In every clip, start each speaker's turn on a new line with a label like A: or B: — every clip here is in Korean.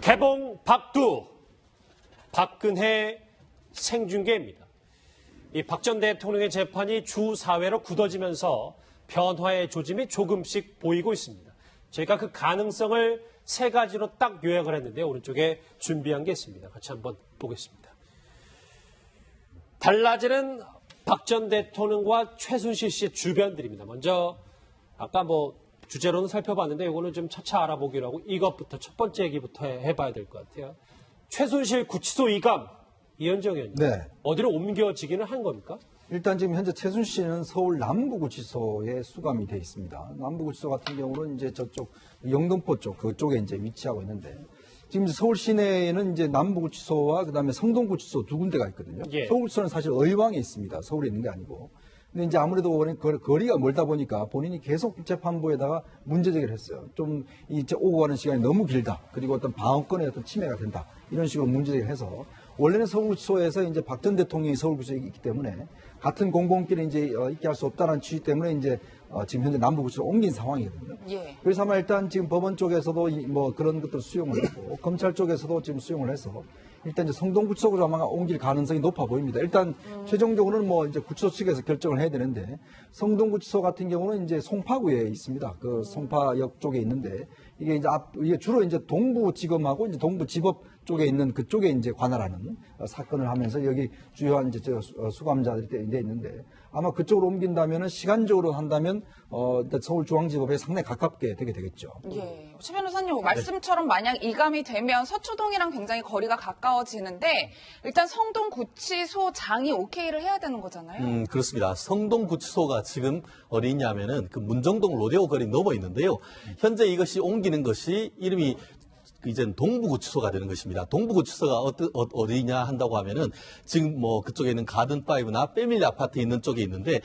A: 개봉 박두, 박근혜 생중계입니다. 이 박 전 대통령의 재판이 주 4회로 굳어지면서 변화의 조짐이 조금씩 보이고 있습니다. 저희가 그 가능성을 세 가지로 딱 요약을 했는데 오른쪽에 준비한 게 있습니다. 같이 한번 보겠습니다. 달라지는 박 전 대통령과 최순실 씨의 주변들입니다. 먼저 아까 주제로는 살펴봤는데 이거는 좀 차차 알아보기로 하고 이것부터 첫 번째 얘기부터 해봐야 될 것 같아요. 최순실 구치소 이감 이현정 의원님.
B: 네.
A: 어디로 옮겨지기는 한 겁니까?
B: 일단 지금 현재 최순실 씨는 서울 남부구치소에 수감이 돼 있습니다. 남부구치소 같은 경우는 이제 저쪽 영등포 쪽 그쪽에 이제 위치하고 있는데 지금 이제 서울 시내에는 이제 남부구치소와 그다음에 성동구치소 두 군데가 있거든요.
A: 예.
B: 서울구치소는 사실 의왕에 있습니다. 서울에 있는 게 아니고. 근데 이제 아무래도 거리가 멀다 보니까 본인이 계속 재판부에다가 문제 제기를 했어요. 좀 이제 오고 가는 시간이 너무 길다. 그리고 어떤 방어권의 어떤 침해가 된다. 이런 식으로 문제 제기를 해서 원래는 서울구치소에서 이제 박 전 대통령이 서울구치소에 있기 때문에 같은 공공끼리 이제 있게 할 수 없다는 취지 때문에 이제 지금 현재 남부구치소로 옮긴 상황이거든요.
C: 예.
B: 그래서 아마 일단 지금 법원 쪽에서도 그런 것들 수용을 했고 검찰 쪽에서도 지금 수용을 해서 일단 이제 성동구치소로 아마 옮길 가능성이 높아 보입니다. 일단 최종적으로는 이제 구치소 측에서 결정을 해야 되는데 성동구치소 같은 경우는 이제 송파구에 있습니다. 그 송파역 쪽에 있는데 이게 주로 이제 동부지검하고 이제 동부지법 쪽에 있는 그쪽에 이제 관할하는 사건을 하면서 여기 주요한 이제 수감자들이 이제 있는데 아마 그쪽으로 옮긴다면은 시간적으로 한다면 서울중앙지법에 상당히 가깝게 되게 되겠죠.
C: 예. 최 변호사님 말씀처럼 만약 이감이 되면 서초동이랑 굉장히 거리가 가까워지는데 일단 성동구치소장이 오케이를 해야 되는 거잖아요.
D: 그렇습니다. 성동구치소가 지금 어디 있냐면은 그 문정동 로데오 거리 넘어 있는데요. 현재 이것이 옮기는 것이 이름이 이제는 동부구치소가 되는 것입니다. 동부구치소가 어디냐 한다고 하면은 지금 그쪽에 있는 가든파이브나 패밀리 아파트 있는 쪽에 있는데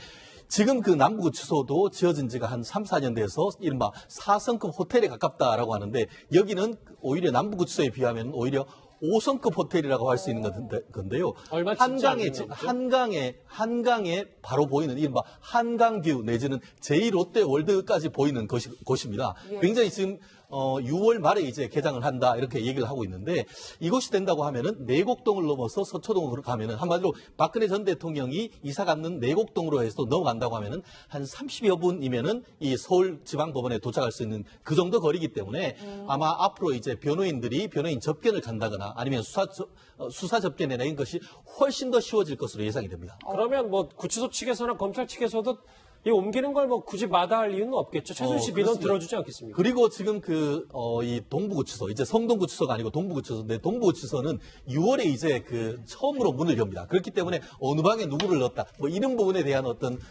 D: 지금 그 남부구치소도 지어진 지가 한 3, 4년 돼서 이른바 4성급 호텔에 가깝다라고 하는데 여기는 오히려 남부구치소에 비하면 오히려 5성급 호텔이라고 할 수 있는 건데요.
A: 얼마
D: 한강에 바로 보이는 이른바 한강뷰 내지는 제2롯데월드까지 보이는 곳입니다.
C: 예.
D: 굉장히 지금 6월 말에 이제 개장을 한다 이렇게 얘기를 하고 있는데 이곳이 된다고 하면은 내곡동을 넘어서 서초동으로 가면은 한마디로 박근혜 전 대통령이 이사 갔는 내곡동으로 해서 넘어간다고 하면은 한 30여 분이면은 이 서울지방법원에 도착할 수 있는 그 정도 거리이기 때문에 아마 앞으로 이제 변호인들이 변호인 접견을 간다거나 아니면 수사 접견이나 이런 것이 훨씬 더 쉬워질 것으로 예상이 됩니다.
A: 그러면 구치소 측에서나 검찰 측에서도 이 옮기는 걸 굳이 마다할 이유는 없겠죠. 최순실 민원 들어주지 않겠습니까?
D: 그리고 지금 이 동부구치소, 이제 성동구치소가 아니고 동부구치소인데 동부구치소는 6월에 이제 처음으로 문을 엽니다. 그렇기 때문에 어느 방에 누구를 넣었다, 이런 부분에 대한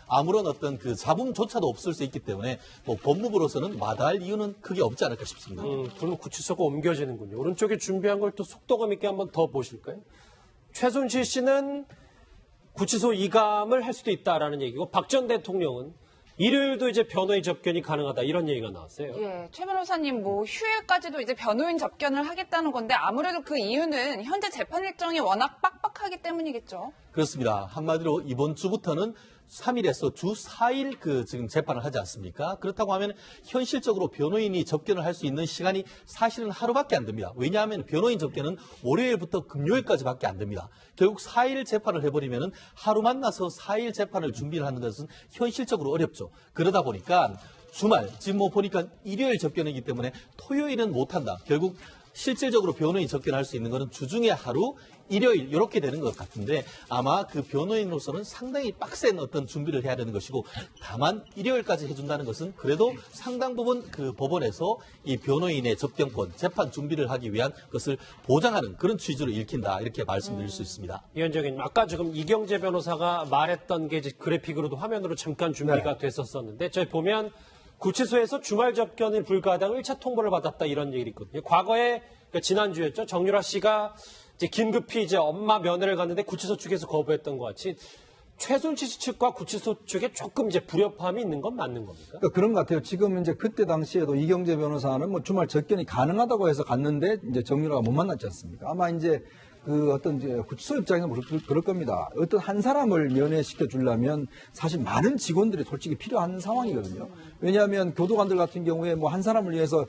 D: 아무런 그 잡음조차도 없을 수 있기 때문에 법무부로서는 마다할 이유는 크게 없지 않을까 싶습니다.
A: 그럼 구치소가 옮겨지는군요. 오른쪽에 준비한 걸 또 속도감 있게 한번 더 보실까요? 최순실 씨는 구치소 이감을 할 수도 있다라는 얘기고 박 전 대통령은 일요일도 이제 변호인 접견이 가능하다 이런 얘기가 나왔어요.
C: 예, 최 변호사님 휴일까지도 이제 변호인 접견을 하겠다는 건데 아무래도 그 이유는 현재 재판 일정이 워낙 빡빡하기 때문이겠죠.
D: 그렇습니다. 한마디로 이번 주부터는 3일에서 주 4일 지금 재판을 하지 않습니까? 그렇다고 하면 현실적으로 변호인이 접견을 할 수 있는 시간이 사실은 하루밖에 안 됩니다. 왜냐하면 변호인 접견은 월요일부터 금요일까지밖에 안 됩니다. 결국 4일 재판을 해버리면은 하루 만나서 4일 재판을 준비를 하는 것은 현실적으로 어렵죠. 그러다 보니까 주말, 지금 보니까 일요일 접견이기 때문에 토요일은 못한다. 결국 실질적으로 변호인 접견할 수 있는 것은 주중에 하루, 일요일 이렇게 되는 것 같은데 아마 그 변호인으로서는 상당히 빡센 어떤 준비를 해야 되는 것이고 다만 일요일까지 해준다는 것은 그래도 상당 부분 그 법원에서 이 변호인의 접견권, 재판 준비를 하기 위한 것을 보장하는 그런 취지로 읽힌다 이렇게 말씀드릴 수 있습니다.
A: 이현정 의원님, 아까 지금 이경재 변호사가 말했던 게 이제 그래픽으로도 화면으로 잠깐 준비가 됐었었는데 저희 보면 구치소에서 주말 접견이 불가하다고 1차 통보를 받았다 이런 얘기가 있거든요. 과거에 지난주였죠. 정유라 씨가 이제 긴급히 엄마 면회를 갔는데 구치소 측에서 거부했던 것 같이 최순실 씨 측과 구치소 측에 조금 이제 불협화음이 있는 건 맞는 겁니까?
B: 그런 것 같아요. 지금 이제 그때 당시에도 이경재 변호사는 주말 접견이 가능하다고 해서 갔는데 이제 정유라가 못 만났지 않습니까? 아마 이제 그 어떤 이제 구치소 입장에서 그럴 겁니다. 어떤 한 사람을 면회시켜 주려면 사실 많은 직원들이 솔직히 필요한 상황이거든요. 왜냐하면 교도관들 같은 경우에 뭐 한 사람을 위해서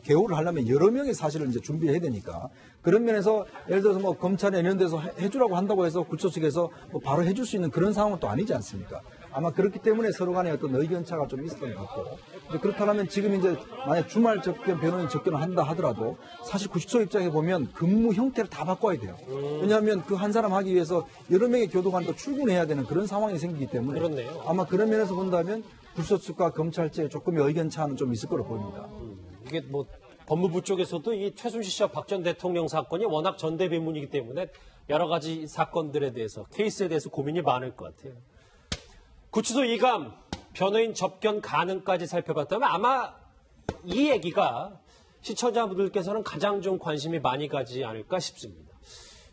B: 개호를 하려면 여러 명이 사실은 이제 준비해야 되니까 그런 면에서 예를 들어서 뭐 검찰에 이런 데서 해주라고 한다고 해서 구치소 측에서 뭐 바로 해줄 수 있는 그런 상황은 또 아니지 않습니까? 아마 그렇기 때문에 서로 간에 어떤 의견차가 좀 있었던 것 같고 그렇다면 지금 이제 만약 주말 접견, 변호인 접견을 한다 하더라도 사실 구치소 입장에 보면 근무 형태를 다 바꿔야 돼요. 왜냐하면 그 한 사람 하기 위해서 여러 명의 교도관도 출근해야 되는 그런 상황이 생기기 때문에
A: 그렇네요.
B: 아마 그런 면에서 본다면 구치소 측과 검찰체에 조금의 의견차는 좀 있을 거로 보입니다.
A: 이게 뭐 법무부 쪽에서도 이 최순실 씨와 박 전 대통령 사건이 워낙 전대비문이기 때문에 여러 가지 사건들에 대해서 케이스에 대해서 고민이 많을 것 같아요. 구치소 이감, 변호인 접견 가능까지 살펴봤다면 아마 이 얘기가 시청자분들께서는 가장 좀 관심이 많이 가지 않을까 싶습니다.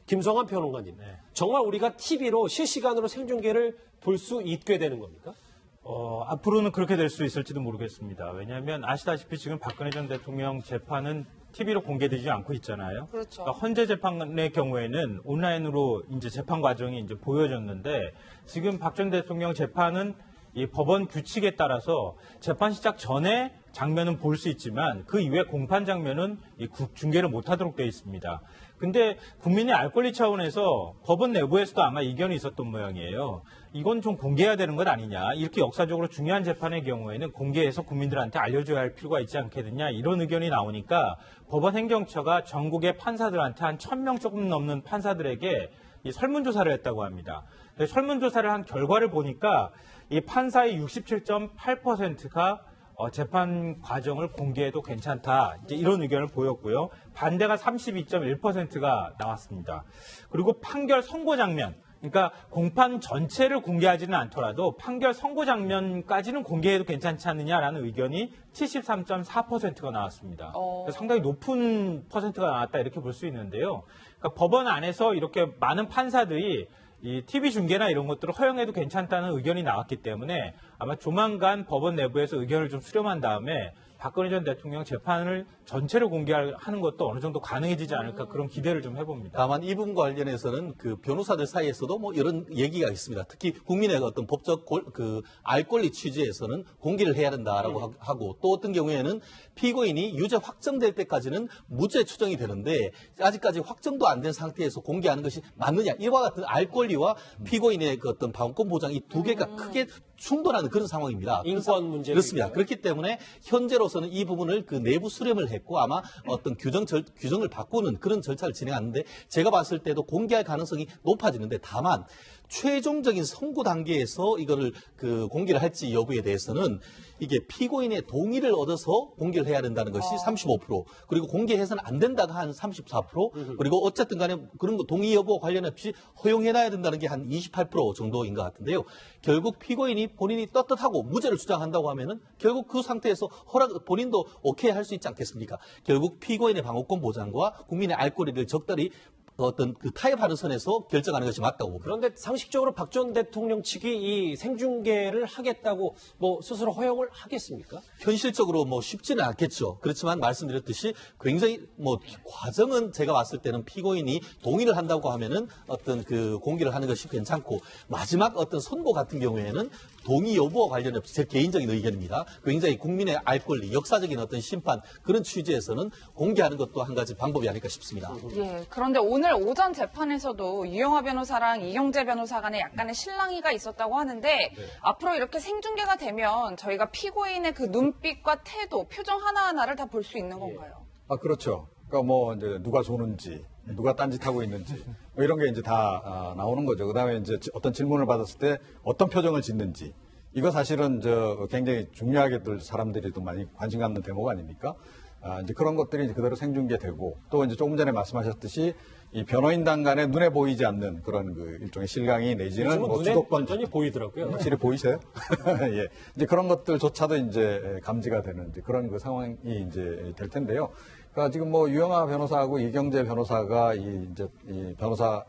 A: 김성환 평론가님, 정말 우리가 TV로 실시간으로 생중계를 볼 수 있게 되는 겁니까?
E: 앞으로는 그렇게 될 수 있을지도 모르겠습니다. 왜냐하면 아시다시피 지금 박근혜 전 대통령 재판은 TV로 공개되지 않고 있잖아요.
C: 그렇죠.
E: 그러니까 헌재 재판의 경우에는 온라인으로 이제 재판 과정이 이제 보여졌는데 지금 박 전 대통령 재판은 이 법원 규칙에 따라서 재판 시작 전에 장면은 볼 수 있지만 그 이외 공판 장면은 중계를 못하도록 되어 있습니다. 근데 국민의 알 권리 차원에서 법원 내부에서도 아마 이견이 있었던 모양이에요. 이건 좀 공개해야 되는 것 아니냐. 이렇게 역사적으로 중요한 재판의 경우에는 공개해서 국민들한테 알려줘야 할 필요가 있지 않겠느냐. 이런 의견이 나오니까 법원 행정처가 전국의 판사들한테 한 1,000명 조금 넘는 판사들에게 이 설문조사를 했다고 합니다. 설문조사를 한 결과를 보니까 이 판사의 67.8%가 재판 과정을 공개해도 괜찮다. 이제 이런 의견을 보였고요. 반대가 32.1%가 나왔습니다. 그리고 판결 선고 장면, 그러니까 공판 전체를 공개하지는 않더라도 판결 선고 장면까지는 공개해도 괜찮지 않느냐라는 의견이 73.4%가 나왔습니다. 상당히 높은 퍼센트가 나왔다 이렇게 볼 수 있는데요. 그러니까 법원 안에서 이렇게 많은 판사들이 이 TV 중계나 이런 것들을 허용해도 괜찮다는 의견이 나왔기 때문에 아마 조만간 법원 내부에서 의견을 좀 수렴한 다음에 박근혜 전 대통령 재판을 전체로 공개하는 것도 어느 정도 가능해지지 않을까 그런 기대를 좀 해봅니다.
D: 다만 이 부분과 관련해서는 그 변호사들 사이에서도 뭐 이런 얘기가 있습니다. 특히 국민의 어떤 법적 알 권리 취지에서는 공개를 해야 된다라고 하고 또 어떤 경우에는 피고인이 유죄 확정될 때까지는 무죄 추정이 되는데 아직까지 확정도 안 된 상태에서 공개하는 것이 맞느냐 이와 같은 알 권리와 피고인의 그 어떤 방어권 보장 이 두 개가 크게 충돌하는 그런 상황입니다.
A: 인권 문제
D: 그렇습니다. 그렇기 때문에 현재로서는 이 부분을 그 내부 수렴을 했고 아마 어떤 규정을 바꾸는 그런 절차를 진행하는데 제가 봤을 때도 공개할 가능성이 높아지는데 다만 최종적인 선고 단계에서 이거를 그 공개를 할지 여부에 대해서는 이게 피고인의 동의를 얻어서 공개를 해야 된다는 것이 35% 그리고 공개해서는 안 된다가 한 34% 그리고 어쨌든 간에 그런 거 동의 여부 관련 없이 허용해놔야 된다는 게 한 28% 정도인 것 같은데요. 결국 피고인이 본인이 떳떳하고 무죄를 주장한다고 하면은 결국 그 상태에서 본인도 오케이 할 수 있지 않겠습니까? 결국 피고인의 방어권 보장과 국민의 알 권리를 적절히 어떤 그 타협하는 선에서 결정하는 것이 맞다고 봅니다.
A: 그런데 상식적으로 박 전 대통령 측이 이 생중계를 하겠다고 뭐 스스로 허용을 하겠습니까?
D: 현실적으로 뭐 쉽지는 않겠죠. 그렇지만 말씀드렸듯이 굉장히 뭐 과정은 제가 봤을 때는 피고인이 동의를 한다고 하면은 어떤 그 공개를 하는 것이 괜찮고 마지막 어떤 선고 같은 경우에는 동의 여부와 관련 없이 제 개인적인 의견입니다. 굉장히 국민의 알 권리, 역사적인 어떤 심판 그런 취지에서는 공개하는 것도 한 가지 방법이 아닐까 싶습니다.
C: 예, 그런데 오늘 오전 재판에서도 유영하 변호사랑 이경재 변호사 간에 약간의 실랑이가 있었다고 하는데 앞으로 이렇게 생중계가 되면 저희가 피고인의 그 눈빛과 태도, 표정 하나하나를 다 볼 수 있는 건가요?
F: 아, 그렇죠. 그러니까 뭐 이제 누가 쏘는지, 누가 딴짓하고 있는지 뭐 이런 게 이제 다 나오는 거죠. 그다음에 이제 어떤 질문을 받았을 때 어떤 표정을 짓는지 이거 사실은 굉장히 중요하게들 사람들이 또 많이 관심 갖는 대목 아닙니까? 이제 그런 것들이 이제 그대로 생중계되고 또 이제 조금 전에 말씀하셨듯이 이 변호인단 간에 눈에 보이지 않는 그런 그 일종의 실강이 내지는 뭐
A: 눈에
F: 주도권
A: 완전히 보이더라고요.
F: 확실히 보이세요? 예. 이제 그런 것들조차도 이제 감지가 되는 이제 그런 그 상황이 이제 될 텐데요. 그러니까 지금 뭐 유영하 변호사하고 이경재 변호사가 이 변호사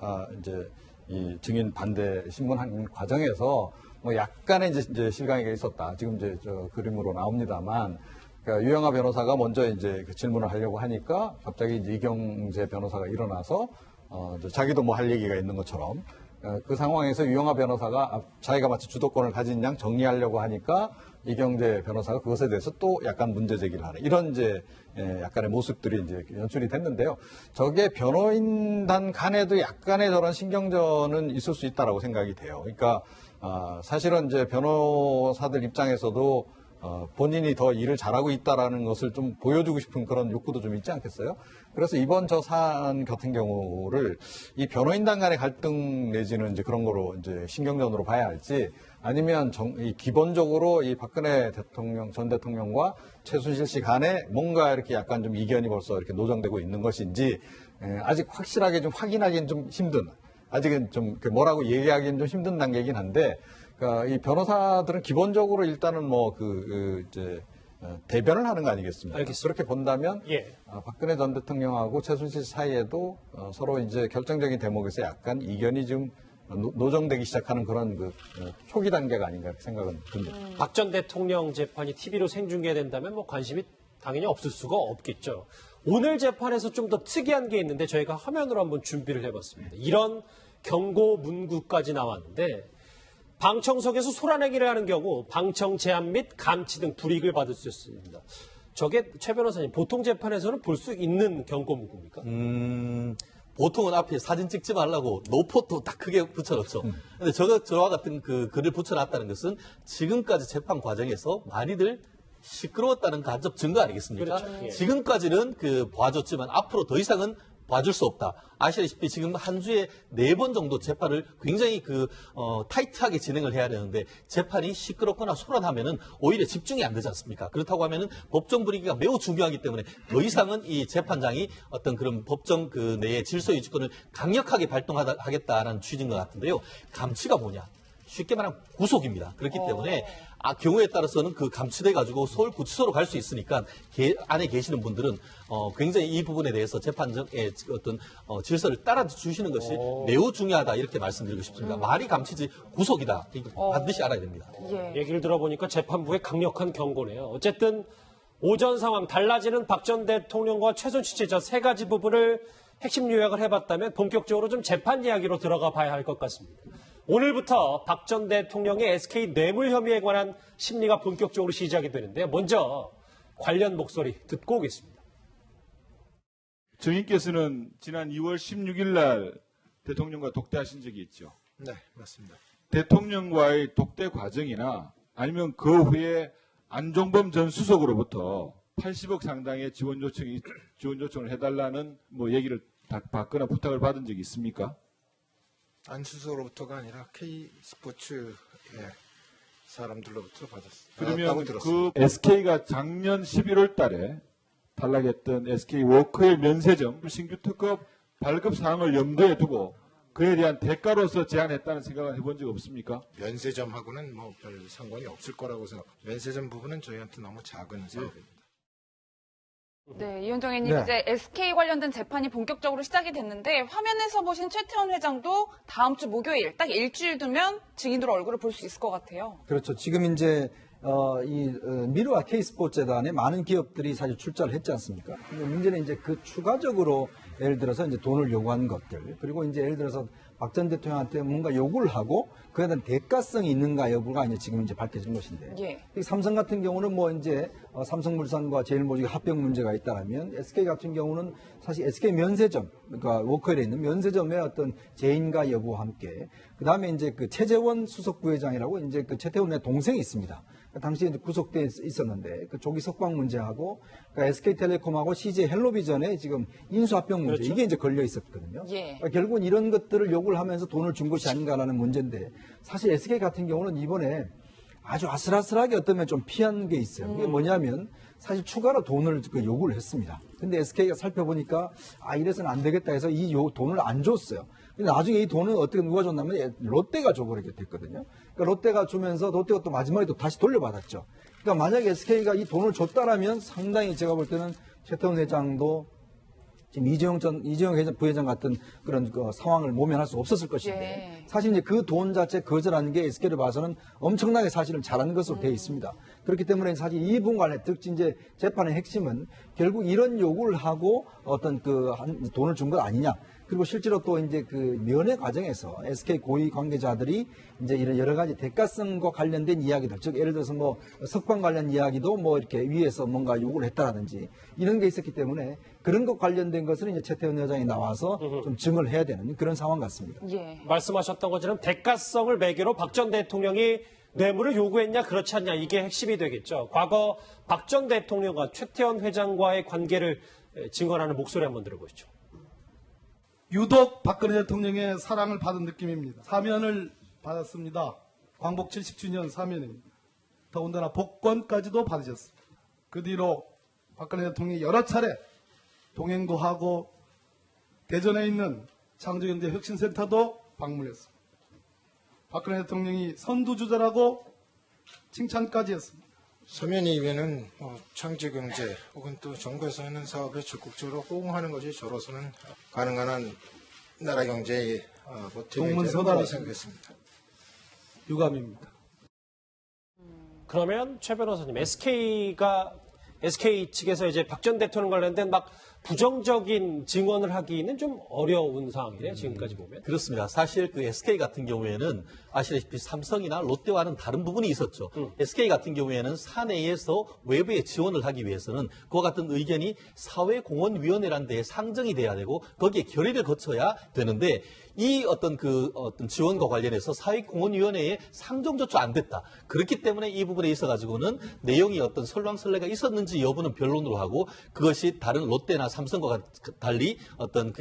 F: 이 증인 반대 신문한 과정에서 뭐 약간의 이제 실강이가 있었다. 지금 이제 그림으로 나옵니다만. 그러니까 유영하 변호사가 먼저 이제 그 질문을 하려고 하니까 갑자기 이제 이경재 변호사가 일어나서 자기도 뭐 할 얘기가 있는 것처럼 그 상황에서 유영하 변호사가 자기가 마치 주도권을 가진 양 정리하려고 하니까 이경재 변호사가 그것에 대해서 또 약간 문제 제기를 하는 이런 이제 약간의 모습들이 이제 연출이 됐는데요. 저게 변호인단 간에도 약간의 저런 신경전은 있을 수 있다라고 생각이 돼요. 그러니까 사실은 이제 변호사들 입장에서도 본인이 더 일을 잘하고 있다라는 것을 좀 보여주고 싶은 그런 욕구도 좀 있지 않겠어요? 그래서 이번 저 사안 같은 경우를 이 변호인단 간의 갈등 내지는 이제 그런 거로 이제 신경전으로 봐야 할지 아니면 기본적으로 이 박근혜 대통령, 전 대통령과 최순실 씨 간에 뭔가 이렇게 약간 좀 이견이 벌써 이렇게 노정되고 있는 것인지 아직 확실하게 좀 확인하기는 좀 힘든, 아직은 좀 뭐라고 얘기하기는 좀 힘든 단계이긴 한데, 그러니까 이 변호사들은 기본적으로 일단은 뭐 이제 대변을 하는 거 아니겠습니까?
A: 알겠습니다.
F: 그렇게 본다면
A: 예.
F: 박근혜 전 대통령하고 최순실 사이에도 서로 이제 결정적인 대목에서 약간 이견이 좀 노정되기 시작하는 그런 초기 단계가 아닌가 생각은 듭니다.
A: 박 전 대통령 재판이 TV로 생중계된다면 뭐 관심이 당연히 없을 수가 없겠죠. 오늘 재판에서 좀 더 특이한 게 있는데 저희가 화면으로 한번 준비를 해봤습니다. 이런 경고 문구까지 나왔는데 방청석에서 소란행위를 하는 경우 방청 제한 및 감치 등 불이익을 받을 수 있습니다. 저게 최 변호사님 보통 재판에서는 볼 수 있는 경고 문구입니까?
D: 보통은 앞에 사진 찍지 말라고 노포도 딱 크게 붙여놓죠. 근데 저와 같은 그 글을 붙여놨다는 것은 지금까지 재판 과정에서 많이들 시끄러웠다는 간접 증거 아니겠습니까?
A: 그렇죠. 예.
D: 지금까지는 봐줬지만 앞으로 더 이상은 봐줄 수 없다. 아시다시피 지금 한 주에 4번 정도 재판을 굉장히 타이트하게 진행을 해야 되는데 재판이 시끄럽거나 소란하면은 오히려 집중이 안 되지 않습니까? 그렇다고 하면은 법정 분위기가 매우 중요하기 때문에 더 이상은 이 재판장이 어떤 그런 법정 내의 질서 유지권을 강력하게 발동하겠다라는 취지인 것 같은데요. 감치가 뭐냐? 쉽게 말하면 구속입니다. 그렇기 때문에 경우에 따라서는 그 감치돼 가지고 서울구치소로 갈 수 있으니까 안에 계시는 분들은 굉장히 이 부분에 대해서 재판정의 어떤 질서를 따라 주시는 것이 매우 중요하다 이렇게 말씀드리고 싶습니다. 말이 감치지 구속이다. 이거 반드시 알아야 됩니다.
C: 예.
A: 얘기를 들어보니까 재판부의 강력한 경고네요. 어쨌든 오전 상황 달라지는 박 전 대통령과 최순실 씨 저 세 가지 부분을 핵심 요약을 해봤다면 본격적으로 좀 재판 이야기로 들어가 봐야 할 것 같습니다. 오늘부터 박 전 대통령의 SK 뇌물 혐의에 관한 심리가 본격적으로 시작이 되는데 먼저 관련 목소리 듣고 오겠습니다.
G: 정인께서는 지난 2월 16일 날 대통령과 독대하신 적이 있죠.
H: 네, 맞습니다.
G: 대통령과의 독대 과정이나 아니면 그 후에 안종범 전 수석으로부터 80억 상당의 지원 요청을 해달라는 뭐 얘기를 받거나 부탁을 받은 적이 있습니까?
H: 안수서로부터가 아니라 K스포츠의 사람들로부터 받았다고
G: 그러면
H: 들었습니다.
G: 그 SK가 작년 11월 달에 탈락했던 SK 워커의 면세점 신규 특급 발급 사항을 염두에 두고 그에 대한 대가로서 제안했다는 생각을 해본 적 없습니까?
H: 면세점하고는 뭐 별 상관이 없을 거라고 생각. 면세점 부분은 저희한테 너무 작은 사업입니다.
C: 네, 이현정 의원님
B: 네.
C: 이제 SK 관련된 재판이 본격적으로 시작이 됐는데 화면에서 보신 최태원 회장도 다음 주 목요일 딱 일주일 두면 증인으로 얼굴을 볼 수 있을 것 같아요.
B: 그렇죠. 지금 이제 미르와 K스포츠재단에 많은 기업들이 사실 출자를 했지 않습니까? 근데 문제는 이제 그 추가적으로 예를 들어서 이제 돈을 요구한 것들, 그리고 이제 예를 들어서 박 전 대통령한테 뭔가 요구를 하고 그에 대한 대가성이 있는가 여부가 이제 지금 이제 밝혀진 것인데.
C: 예.
B: 이 삼성 같은 경우는 뭐 이제 삼성물산과 제일모직의 합병 문제가 있다라면 SK 같은 경우는 사실 SK 면세점, 그러니까 워커힐에 있는 면세점의 어떤 재인가 여부와 함께 그 다음에 이제 그 최재원 수석 부회장이라고 이제 그 최태원의 동생이 있습니다. 당시에 이제 구속돼 있었는데 그 조기 석방 문제하고 그러니까 SK텔레콤하고 CJ 헬로비전의 지금 인수합병 문제
A: 그렇죠.
B: 이게 이제 걸려 있었거든요.
C: 예.
B: 그러니까 결국은 이런 것들을 요구를 하면서 돈을 준 것이 아닌가라는 문제인데 사실 SK 같은 경우는 이번에 아주 아슬아슬하게 어쩌면 좀 피한 게 있어요. 그게 뭐냐면 사실 추가로 돈을 요구를 했습니다. 근데 SK가 살펴보니까 이래서는 안 되겠다 해서 이 돈을 안 줬어요. 근데 나중에 이 돈은 어떻게 누가 줬냐면 롯데가 줘버리게 됐거든요. 그러니까 롯데가 주면서 롯데가 또 마지막에 또 다시 돌려받았죠. 그러니까 만약에 SK가 이 돈을 줬다라면 상당히 제가 볼 때는 최태원 회장도 지금 이재용 부회장 같은 그런 상황을 모면할 수 없었을 것인데
C: 예.
B: 사실 이제 그 돈 자체 거절하는 게 SK를 봐서는 엄청나게 사실은 잘한 것으로 되어 있습니다. 그렇기 때문에 사실 이 부분 관련 특히 이제 재판의 핵심은 결국 이런 요구를 하고 어떤 돈을 준 것 아니냐. 그리고 실제로 또 이제 그 면회 과정에서 SK 고위 관계자들이 이제 이런 여러 가지 대가성과 관련된 이야기들, 즉 예를 들어서 뭐 석방 관련 이야기도 뭐 이렇게 위에서 뭔가 요구를 했다라든지 이런 게 있었기 때문에 그런 것 관련된 것을 이제 최태원 여장이 나와서 좀 증언을 해야 되는 그런 상황 같습니다.
C: 예.
A: 말씀하셨던 것처럼 대가성을 매개로 박 전 대통령이 뇌물을 요구했냐 그렇지 않냐 이게 핵심이 되겠죠. 과거 박 전 대통령과 최태원 회장과의 관계를 증언하는 목소리 한번 들어보시죠.
I: 유독 박근혜 대통령의 사랑을 받은 느낌입니다. 사면을 받았습니다. 광복 70주년 사면입니다. 더군다나 복권까지도 받으셨습니다. 그 뒤로 박근혜 대통령이 여러 차례 동행도 하고 대전에 있는 창조경제 혁신센터도 방문했습니다. 박근혜 대통령이 선두주자라고 칭찬까지 했습니다.
H: 서면 이외에는 창조경제 혹은 또 정부에서 하는 사업에 적극적으로 호응하는 것이 저로서는 가능한 한 나라 경제의 버팀이
I: 동문서답이
H: 생겼습니다.
I: 유감입니다.
A: 그러면 최 변호사님, SK 측에서 이제 박 전 대통령 관련된 막 부정적인 증언을 하기는 좀 어려운 상황이네요. 지금까지 보면.
D: 그렇습니다. 사실 그 SK 같은 경우에는 아시다시피 삼성이나 롯데와는 다른 부분이 있었죠. SK 같은 경우에는 사내에서 외부에 지원을 하기 위해서는 그와 같은 의견이 사회공헌위원회라는 데에 상정이 돼야 되고 거기에 결의를 거쳐야 되는데 이 어떤 지원과 관련해서 사회공헌위원회에 상정조차 안 됐다. 그렇기 때문에 이 부분에 있어가지고는 내용이 어떤 설왕설래가 있었는지 여부는 변론으로 하고 그것이 다른 롯데나 삼성과 달리 어떤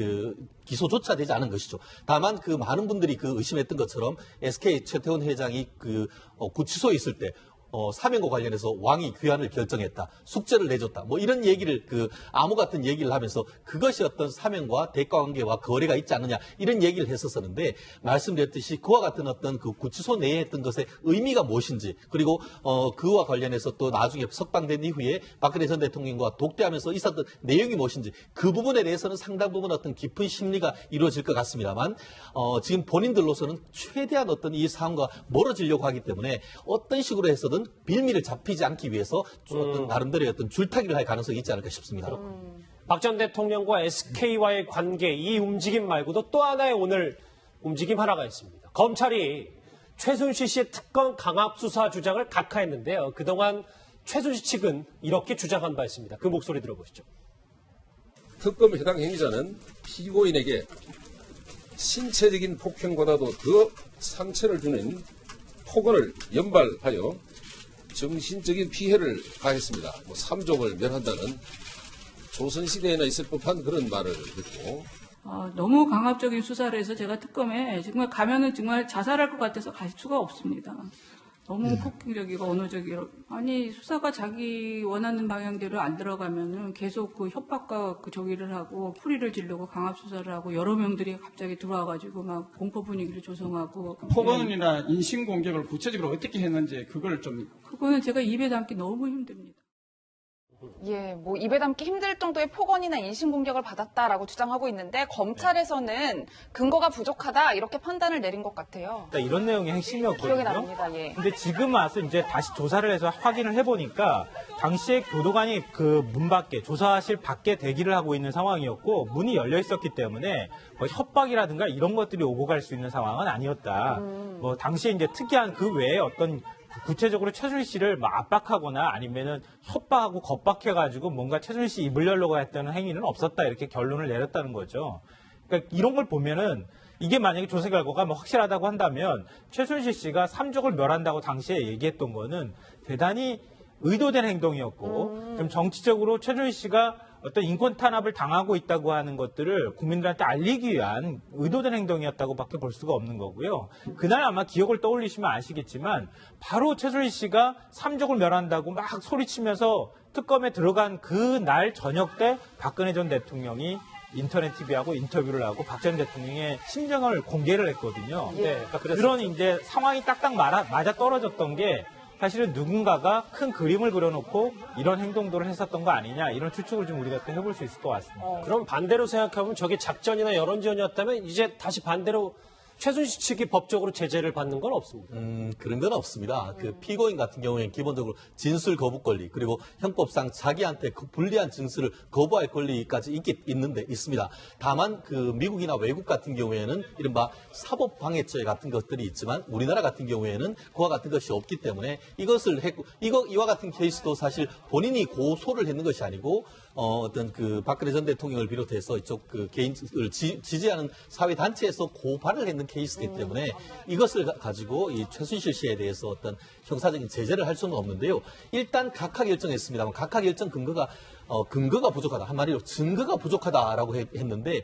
D: 기소조차 되지 않은 것이죠. 다만 많은 분들이 의심했던 것처럼 SK 최태원 회장이 구치소에 있을 때 사면과 관련해서 왕이 귀환을 결정했다. 숙제를 내줬다. 뭐 이런 얘기를 암호 같은 얘기를 하면서 그것이 어떤 사면과 대가관계와 거래가 있지 않느냐 이런 얘기를 했었었는데 말씀드렸듯이 그와 같은 어떤 구치소 내에 했던 것의 의미가 무엇인지 그리고 그와 관련해서 또 나중에 석방된 이후에 박근혜 전 대통령과 독대하면서 있었던 내용이 무엇인지 그 부분에 대해서는 상당 부분 어떤 깊은 심리가 이루어질 것 같습니다만 지금 본인들로서는 최대한 어떤 이 상황과 멀어지려고 하기 때문에 어떤 식으로 해서든 빌미를 잡히지 않기 위해서 어떤 나름대로의 어떤 줄타기를 할 가능성이 있지 않을까 싶습니다.
A: 박 전 대통령과 SK와의 관계 이 움직임 말고도 또 하나의 오늘 움직임 하나가 있습니다. 검찰이 최순실 씨의 특검 강압 수사 주장을 각하했는데요. 그동안 최순실 측은 이렇게 주장한 바 있습니다. 그 목소리 들어보시죠.
J: 특검 해당 행위자는 피고인에게 신체적인 폭행보다도 더 상처를 주는 폭언을 연발하여 정신적인 피해를 가했습니다. 3족을 멸한다는 조선시대에나 있을 법한 그런 말을 듣고
K: 너무 강압적인 수사를 해서 제가 특검에 정말 가면은 정말 자살할 것 같아서 갈 수가 없습니다. 너무 폭행적이고 언어적이고 아니 수사가 자기 원하는 방향대로 안 들어가면은 계속 협박과 저기를 하고 풀이를 지르고 강압 수사를 하고 여러 명들이 갑자기 들어와가지고 막 공포 분위기를 조성하고
L: 폭언이나 인신 공격을 구체적으로 어떻게 했는지
K: 그거는 제가 입에 담기 너무 힘듭니다.
C: 예, 입에 담기 힘들 정도의 폭언이나 인신공격을 받았다라고 주장하고 있는데 검찰에서는 근거가 부족하다 이렇게 판단을 내린 것 같아요.
E: 이런 내용이 핵심이었거든요.
C: 기억이 납니다. 예.
E: 근데 지금 와서 이제 다시 조사를 해서 확인을 해보니까 당시에 교도관이 문 밖에 조사실 밖에 대기를 하고 있는 상황이었고 문이 열려 있었기 때문에 협박이라든가 이런 것들이 오고 갈 수 있는 상황은 아니었다. 당시에 이제 특이한 그 외에 어떤 구체적으로 최순실 씨를 압박하거나 아니면은 협박하고 겁박해가지고 뭔가 최순실 씨 입을 열려고 했다는 행위는 없었다 이렇게 결론을 내렸다는 거죠. 그러니까 이런 걸 보면은 이게 만약에 조사 결과가 확실하다고 한다면 최순실 씨가 3족을 멸한다고 당시에 얘기했던 거는 대단히 의도된 행동이었고 좀 정치적으로 최순실 씨가 어떤 인권 탄압을 당하고 있다고 하는 것들을 국민들한테 알리기 위한 의도된 행동이었다고밖에 볼 수가 없는 거고요. 그날 아마 기억을 떠올리시면 아시겠지만 바로 최순실 씨가 3족을 멸한다고 막 소리치면서 특검에 들어간 그 날 저녁 때 박근혜 전 대통령이 인터넷 TV하고 인터뷰를 하고 박 전 대통령의 심정을 공개를 했거든요. 네, 그런 이제 상황이 딱딱 맞아 떨어졌던 게 사실은 누군가가 큰 그림을 그려놓고 이런 행동들을 했었던 거 아니냐 이런 추측을 좀 우리가 또 해볼 수 있을 것 같습니다.
A: 그럼 반대로 생각하면 저게 작전이나 여론전이었다면 이제 다시 반대로 최순실 측이 법적으로 제재를 받는 건 없습니다.
D: 그런 건 없습니다. 그 피고인 같은 경우에는 기본적으로 진술 거부 권리 그리고 형법상 자기한테 그 불리한 증수를 거부할 권리까지 있습니다. 다만 그 미국이나 외국 같은 경우에는 이른바 사법방해죄 같은 것들이 있지만 우리나라 같은 경우에는 그와 같은 것이 없기 때문에 이와 같은 케이스도 사실 본인이 고소를 했는 것이 아니고 어떤 그 박근혜 전 대통령을 비롯해서 이쪽 그 개인을 지지하는 사회 단체에서 고발을 했는 케이스이기 때문에 이것을 가지고 이 최순실 씨에 대해서 어떤 형사적인 제재를 할 수는 없는데요. 일단 각하 결정했습니다만 각하 결정 근거가 부족하다. 한마디로 증거가 부족하다라고 했는데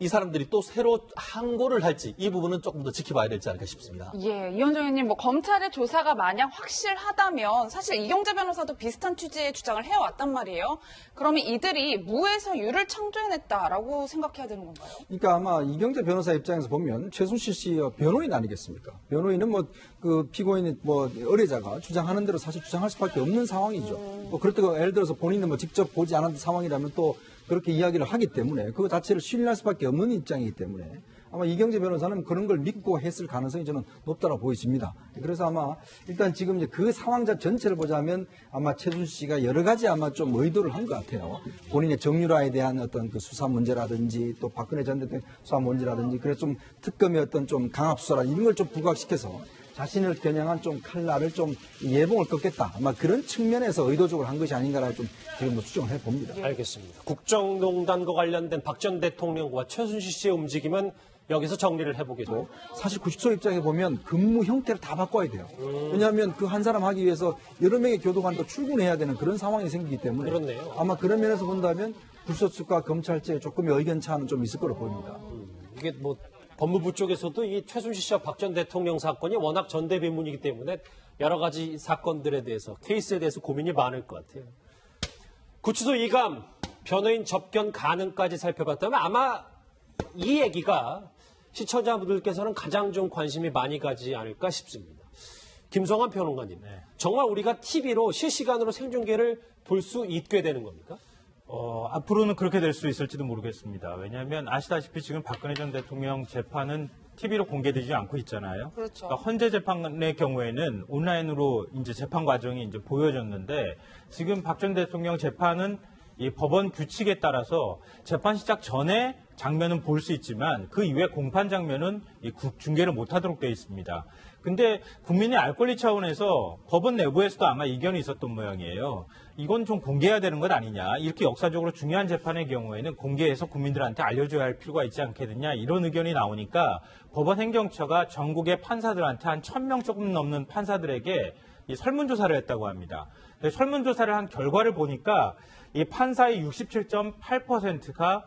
D: 이 사람들이 또 새로 항고를 할지 이 부분은 조금 더 지켜봐야 되지 않을까 싶습니다.
C: 예, 이현정 의원님, 뭐 검찰의 조사가 만약 확실하다면 사실 이경재 변호사도 비슷한 취지의 주장을 해왔단 말이에요. 그러면 이들이 무에서 유를 창조해냈다라고 생각해야 되는 건가요?
B: 그러니까 아마 이경재 변호사 입장에서 보면 최순실 씨가 변호인 아니겠습니까? 변호인은 뭐 그 피고인의 뭐 의뢰자가 주장하는 대로 사실 주장할 수밖에 없는 상황이죠. 뭐 그렇다고 예를 들어서 본인은 뭐 직접 보지 않은 상황이라면 또 그렇게 이야기를 하기 때문에 그거 자체를 신뢰할 수밖에 없는 입장이기 때문에 아마 이경재 변호사는 그런 걸 믿고 했을 가능성이 저는 높다고 보여집니다. 그래서 아마 일단 지금 이제 그 상황 전체를 보자면 아마 최순실 씨가 여러 가지 아마 좀 의도를 한 것 같아요. 본인의 정유라에 대한 어떤 그 수사 문제라든지 또 박근혜 전 대통령 수사 문제라든지 그래서 좀 특검의 어떤 좀 강압 수사라 이런 걸 좀 부각시켜서 자신을 겨냥한 좀 칼날을 좀 예봉을 꺾겠다. 아마 그런 측면에서 의도적으로 한 것이 아닌가라고 좀 지금도 추정을 해봅니다.
A: 알겠습니다. 국정농단과 관련된 박 전 대통령과 최순실 씨의 움직임은 여기서 정리를 해보겠습니다.
B: 사실 구치소 입장에 보면 근무 형태를 다 바꿔야 돼요. 왜냐하면 그 한 사람 하기 위해서 여러 명의 교도관도 출근해야 되는 그런 상황이 생기기 때문에
A: 그렇네요.
B: 아마 그런 면에서 본다면 구치소 측과 검찰체에 조금의 의견 차는 좀 있을 거로 보입니다.
A: 이게 뭐 법무부 쪽에서도 이 최순실 씨와 박 전 대통령 사건이 워낙 전대비문이기 때문에 여러 가지 사건들에 대해서 케이스에 대해서 고민이 많을 것 같아요. 구치소 이감, 변호인 접견 가능까지 살펴봤다면 아마 이 얘기가 시청자분들께서는 가장 좀 관심이 많이 가지 않을까 싶습니다. 김성환 평론가님, 정말 우리가 TV로 실시간으로 생중계를 볼 수 있게 되는 겁니까?
E: 앞으로는 그렇게 될 수 있을지도 모르겠습니다. 왜냐하면 아시다시피 지금 박근혜 전 대통령 재판은 TV로 공개되지 않고 있잖아요.
C: 그렇죠.
E: 그러니까 헌재 재판의 경우에는 온라인으로 이제 재판 과정이 이제 보여졌는데 지금 박 전 대통령 재판은 이 법원 규칙에 따라서 재판 시작 전에 장면은 볼 수 있지만 그 이후에 공판 장면은 중계를 못하도록 되어 있습니다. 근데 국민의 알 권리 차원에서 법원 내부에서도 아마 이견이 있었던 모양이에요. 이건 좀 공개해야 되는 것 아니냐. 이렇게 역사적으로 중요한 재판의 경우에는 공개해서 국민들한테 알려줘야 할 필요가 있지 않겠느냐. 이런 의견이 나오니까 법원 행정처가 전국의 판사들한테 한 1,000명 조금 넘는 판사들에게 이 설문조사를 했다고 합니다. 설문조사를 한 결과를 보니까 이 판사의 67.8%가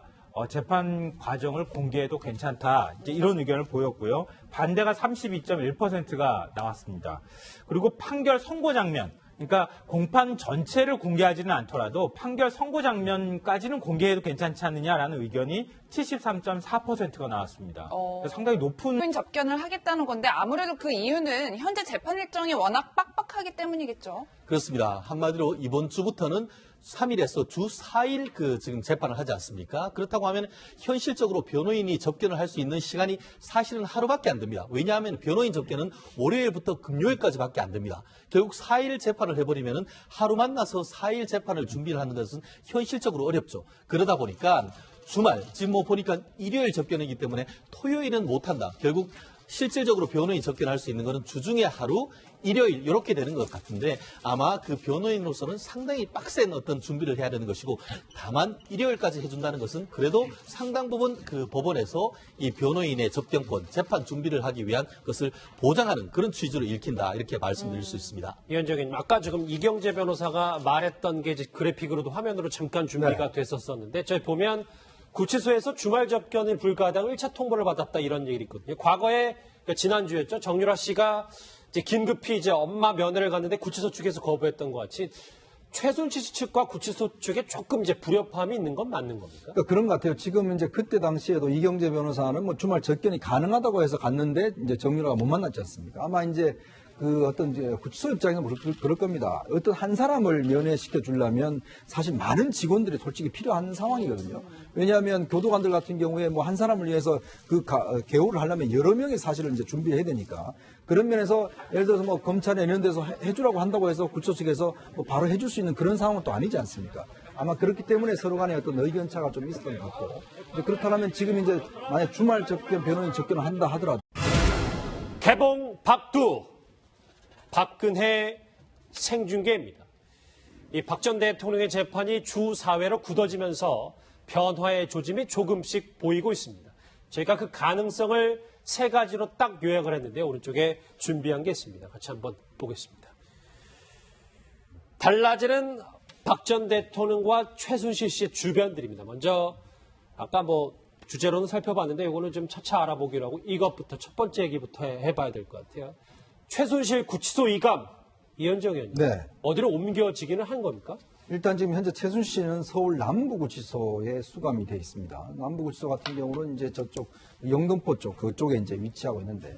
E: 재판 과정을 공개해도 괜찮다. 이제 이런 의견을 보였고요. 반대가 32.1%가 나왔습니다. 그리고 판결 선고 장면, 그러니까 공판 전체를 공개하지는 않더라도 판결 선고 장면까지는 공개해도 괜찮지 않느냐라는 의견이 73.4%가 나왔습니다. 상당히 높은
C: 변호인 접견을 하겠다는 건데 아무래도 그 이유는 현재 재판 일정이 워낙 빡빡하기 때문이겠죠.
D: 그렇습니다. 한마디로 이번 주부터는 3일에서 주 4일 그 지금 재판을 하지 않습니까? 그렇다고 하면 현실적으로 변호인이 접견을 할 수 있는 시간이 사실은 하루밖에 안 됩니다. 왜냐하면 변호인 접견은 월요일부터 금요일까지밖에 안 됩니다. 결국 4일 재판을 해버리면은 하루 만나서 4일 재판을 준비를 하는 것은 현실적으로 어렵죠. 그러다 보니까 주말, 지금 뭐 보니까 일요일 접견이기 때문에 토요일은 못한다. 결국 실질적으로 변호인 접견할 수 있는 것은 주중에 하루, 일요일 이렇게 되는 것 같은데 아마 그 변호인으로서는 상당히 빡센 어떤 준비를 해야 되는 것이고 다만 일요일까지 해준다는 것은 그래도 상당 부분 그 법원에서 이 변호인의 접견권, 재판 준비를 하기 위한 것을 보장하는 그런 취지로 읽힌다 이렇게 말씀드릴 수 있습니다.
A: 위원장님, 아까 지금 이경재 변호사가 말했던 게 이제 그래픽으로도 화면으로 잠깐 준비가 됐었었는데 저희 보면 구치소에서 주말 접견이 불가하다고 1차 통보를 받았다 이런 얘기가 있거든요. 과거에 그러니까 지난주였죠. 정유라 씨가 이제 긴급히 이제 엄마 면회를 갔는데 구치소 측에서 거부했던 것 같이 최순실 측과 구치소 측에 조금 이제 불협화음이 있는 건 맞는 겁니까?
B: 그러니까 그런 것 같아요. 지금 이제 그때 당시에도 이경재 변호사는 뭐 주말 접견이 가능하다고 해서 갔는데 이제 정유라가 못 만났지 않습니까? 아마 이제 그 어떤 이제 구치소 입장에서 그럴 겁니다. 어떤 한 사람을 면회시켜 주려면 사실 많은 직원들이 솔직히 필요한 상황이거든요. 왜냐하면 교도관들 같은 경우에 뭐 한 사람을 위해서 개호를 하려면 여러 명이 사실은 이제 준비해야 되니까 그런 면에서 예를 들어서 뭐 검찰에 이런 데서 해주라고 한다고 해서 구치소 측에서 뭐 바로 해줄 수 있는 그런 상황은 또 아니지 않습니까? 아마 그렇기 때문에 서로 간에 어떤 의견차가 좀 있었던 것 같고 그렇다면 지금 이제 만약 주말 접견, 변호인 접견을 한다 하더라도
A: 개봉 박두 박근혜 생중계입니다. 이 박 전 대통령의 재판이 주 4회로 굳어지면서 변화의 조짐이 조금씩 보이고 있습니다. 저희가 그 가능성을 세 가지로 딱 요약을 했는데 오른쪽에 준비한 게 있습니다. 같이 한번 보겠습니다. 달라지는 박 전 대통령과 최순실 씨의 주변들입니다. 먼저 아까 뭐 주제로는 살펴봤는데 이거는 좀 차차 알아보기로 하고 이것부터 첫 번째 얘기부터 해봐야 될 것 같아요. 최순실 구치소 이감 이현정 의원님
B: 네.
A: 어디로 옮겨지기는 한 겁니까?
B: 일단 지금 현재 최순실 씨는 서울 남부구치소에 수감이 돼 있습니다. 남부구치소 같은 경우는 이제 저쪽 영등포 쪽 그쪽에 이제 위치하고 있는데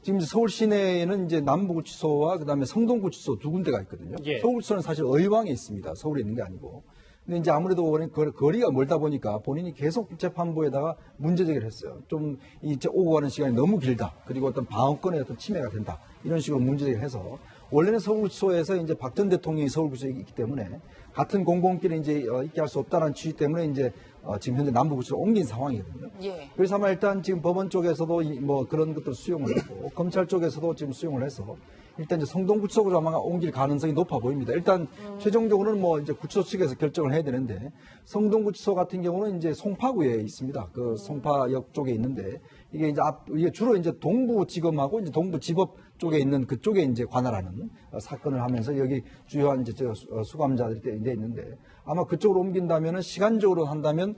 B: 지금 서울 시내에는 이제 남부구치소와 그다음에 성동구치소 두 군데가 있거든요.
A: 예.
B: 서울구치소는 사실 의왕에 있습니다. 서울에 있는 게 아니고. 근데 이제 아무래도 거리가 멀다 보니까 본인이 계속 재판부에다가 문제 제기를 했어요. 좀 이제 오고 가는 시간이 너무 길다. 그리고 어떤 방어권의 어떤 침해가 된다. 이런 식으로 문제 제기를 해서 원래는 서울구치소에서 이제 박 전 대통령이 서울구치소에 있기 때문에 같은 공공끼리 이제 있게 할 수 없다는 취지 때문에 이제 지금 현재 남부구치소로 옮긴 상황이거든요.
C: 예.
B: 그래서 아마 일단 지금 법원 쪽에서도 뭐 그런 것들 수용을 했고 검찰 쪽에서도 지금 수용을 해서 일단 이제 성동구치소로 아마 옮길 가능성이 높아 보입니다. 일단 최종적으로는 뭐 이제 구치소 측에서 결정을 해야 되는데 성동구치소 같은 경우는 이제 송파구에 있습니다. 그 송파역 쪽에 있는데 이게 이제 이게 주로 이제 동부지검하고 이제 동부지법 쪽에 있는 그쪽에 이제 관할하는 사건을 하면서 여기 주요한 이제 수감자들이 이제 있는데 아마 그쪽으로 옮긴다면은 시간적으로 한다면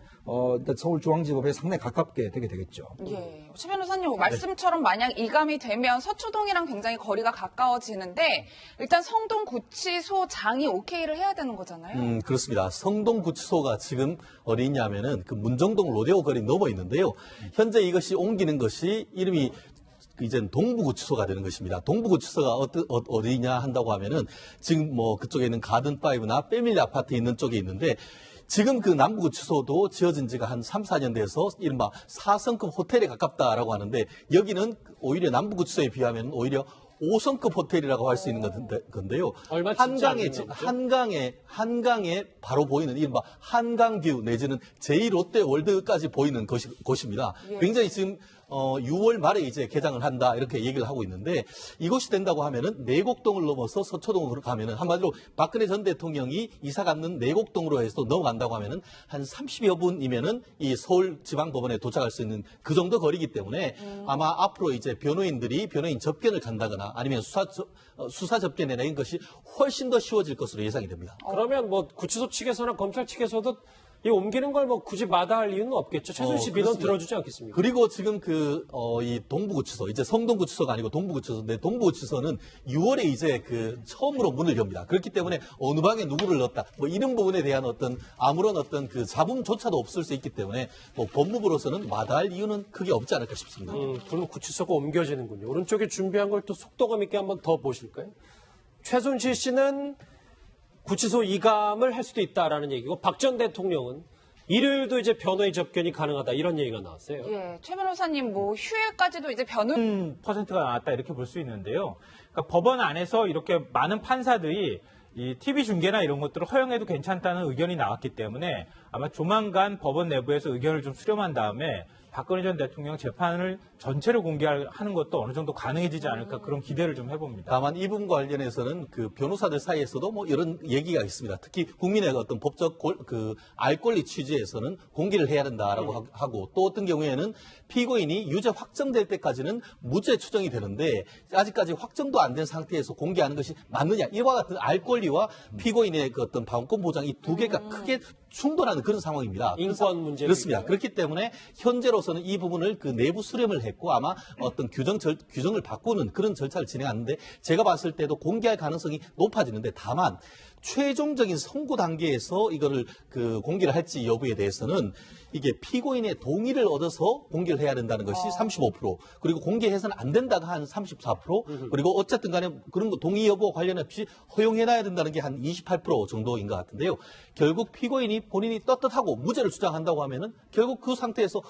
B: 서울중앙지법에 상당히 가깝게 되게 되겠죠.
C: 예. 최 변호사님 말씀처럼 만약 이감이 되면 서초동이랑 굉장히 거리가 가까워지는데 일단 성동구치소장이 오케이를 해야 되는 거잖아요.
D: 그렇습니다. 성동구치소가 지금 어디 있냐면은 그 문정동 로데오 거리 넘어 있는데요. 현재 이것이 옮기는 것이 이름이 이제는 동부구치소가 되는 것입니다. 동부구치소가 어디냐 한다고 하면은 지금 뭐 그쪽에 있는 가든5나 패밀리 아파트 있는 쪽에 있는데 지금 그 남부구치소도 지어진 지가 한 3, 4년 돼서 이른바 4성급 호텔에 가깝다라고 하는데 여기는 오히려 남부구치소에 비하면 오히려 5성급 호텔이라고 할 수 있는 건데요.
A: 얼마 진짜
D: 한강에 바로 보이는 이른바 한강뷰 내지는 제2롯데월드까지 보이는 곳입니다.
C: 예.
D: 굉장히 지금 6월 말에 이제 개장을 한다 이렇게 얘기를 하고 있는데 이곳이 된다고 하면은 내곡동을 넘어서 서초동으로 가면은 한마디로 박근혜 전 대통령이 이사 갔는 내곡동으로 해서 넘어간다고 하면은 한 30여 분이면은 이 서울지방법원에 도착할 수 있는 그 정도 거리이기 때문에 아마 앞으로 이제 변호인 접견을 간다거나 아니면 수사 접견이나 이런 것이 훨씬 더 쉬워질 것으로 예상이 됩니다.
A: 그러면 뭐 구치소 측에서나 검찰 측에서도 이 옮기는 걸 뭐 굳이 마다할 이유는 없겠죠. 최순실 민원 들어주지 않겠습니까?
D: 그리고 지금 이 동부구치소, 이제 성동구치소가 아니고 동부구치소인데 동부구치소는 6월에 이제 처음으로 문을 엽니다. 그렇기 때문에 어느 방에 누구를 넣었다, 뭐 이런 부분에 대한 아무런 그 잡음조차도 없을 수 있기 때문에 뭐 법무부로서는 마다할 이유는 크게 없지 않을까 싶습니다.
A: 그럼 구치소가 옮겨지는군요. 오른쪽에 준비한 걸 또 속도감 있게 한번 더 보실까요? 최순실 씨는 구치소 이감을 할 수도 있다라는 얘기고 박 전 대통령은 일요일도 이제 변호인 접견이 가능하다 이런 얘기가 나왔어요.
C: 예, 최 변호사님 뭐 휴일까지도 이제
E: 퍼센트가 나왔다 이렇게 볼 수 있는데요. 그러니까 법원 안에서 이렇게 많은 판사들이 이 TV 중계나 이런 것들을 허용해도 괜찮다는 의견이 나왔기 때문에 아마 조만간 법원 내부에서 의견을 좀 수렴한 다음에 박근혜 전 대통령 재판을 전체를 공개하는 것도 어느 정도 가능해지지 않을까 그런 기대를 좀 해봅니다.
D: 다만 이 부분과 관련해서는 그 변호사들 사이에서도 뭐 이런 얘기가 있습니다. 특히 국민의 어떤 법적 알 권리 취지에서는 공개를 해야 된다라고 하고 또 어떤 경우에는 피고인이 유죄 확정될 때까지는 무죄 추정이 되는데 아직까지 확정도 안 된 상태에서 공개하는 것이 맞느냐 이와 같은 알 권리와 피고인의 그 어떤 방어권 보장 이 두 개가 크게 충돌하는 그런 상황입니다.
A: 인권 문제
D: 그렇습니다. 그렇기 때문에 현재로서는 이 부분을 내부 수렴을 했고 아마 어떤 규정을 바꾸는 그런 절차를 진행하는데 제가 봤을 때도 공개할 가능성이 높아지는데 다만 최종적인 선고 단계에서 이거를 공개를 할지 여부에 대해서는 이게 피고인의 동의를 얻어서 공개를 해야 된다는 것이 35%, 그리고 공개해서는 안 된다가 한 34%, 그리고 어쨌든 간에 그런 거 동의 여부 관련없이 허용해놔야 된다는 게 한 28% 정도인 것 같은데요. 결국 피고인이 본인이 떳떳하고 무죄를 주장한다고 하면은 결국 그 상태에서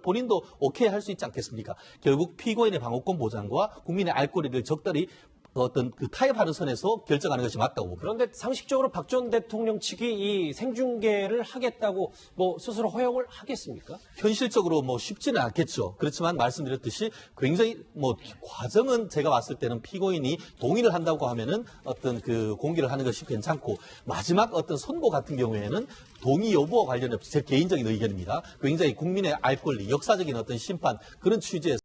D: 본인도 오케이 할 수 있지 않겠습니까? 결국 피고인의 방어권 보장과 국민의 알 권리를 적절히 어떤 타협하는 선에서 결정하는 것이 맞다고 봅니다.
A: 그런데 상식적으로 박 전 대통령 측이 이 생중계를 하겠다고 뭐 스스로 허용을 하겠습니까?
D: 현실적으로 뭐 쉽지는 않겠죠. 그렇지만 말씀드렸듯이 굉장히 뭐 과정은 제가 봤을 때는 피고인이 동의를 한다고 하면은 어떤 공개를 하는 것이 괜찮고, 마지막 어떤 선고 같은 경우에는 동의 여부와 관련해서 제 개인적인 의견입니다. 굉장히 국민의 알 권리, 역사적인 어떤 심판, 그런 취지에서